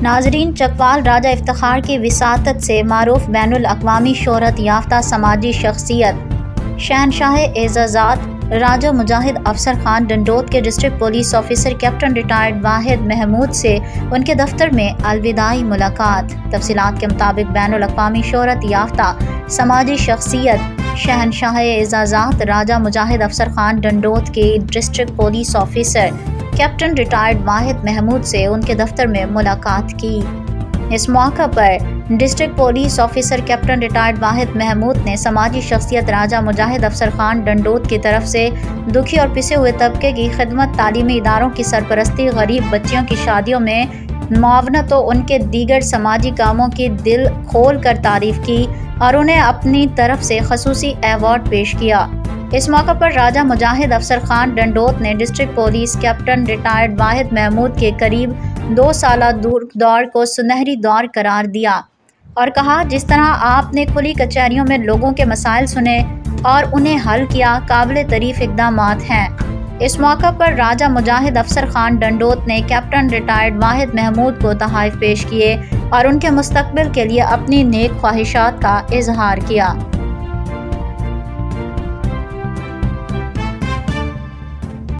ناظرین، چکوال راجہ افتخار کی وساطت سے معروف بین الاقوامی شہرت یافتہ سماجی شخصیت شہنشاہ اعزازات راجہ مجاہد افسر خان ڈنڈوت کے district police officer captain retired Wahid Mahmood سے ان کے دفتر میں الوداعی ملاقات۔ تفصیلات کے مطابق بین الاقوامی شہرت یافتہ سماجی شخصیت شہنشاہ اعزازات راجہ مجاہد افسر خان ڈنڈوت کے district police officer captain retired Wahid Mahmood سے ان کے دفتر میں ملاقات کی۔ اس موقع پر district police officer captain retired Wahid Mahmood نے سماجی شخصیت راجہ مجاہد افسر خان ڈنڈوت کی طرف سے دکھی اور پسے ہوئے طبقے کی خدمت، تعلیمی اداروں کی سرپرستی، غریب بچیوں کی شادیوں میں معاونت و ان کے دیگر سماجی کاموں کی دل کھول کر تعریف کی اور انہیں اپنی طرف سے خصوصی ایوارڈ پیش کیا۔ اس موقع پر راجہ مجاہد افسر خان ڈنڈوت نے district police captain retired Wahid Mahmood کے قریب 2 سالہ دور کو سنہری دور قرار دیا اور کہا، جس طرح آپ نے کھلی کچہریوں میں لوگوں کے مسائل سنے اور انہیں حل کیا، قابل تعریف اقدامات ہیں۔ اس موقع پر راجہ مجاہد افسر خان ڈنڈوت نے کیپٹن ریٹائرڈ واحد محمود کو تحائف پیش کیے اور ان کے مستقبل کے لیے اپنی نیک خواہشات کا اظہار کیا۔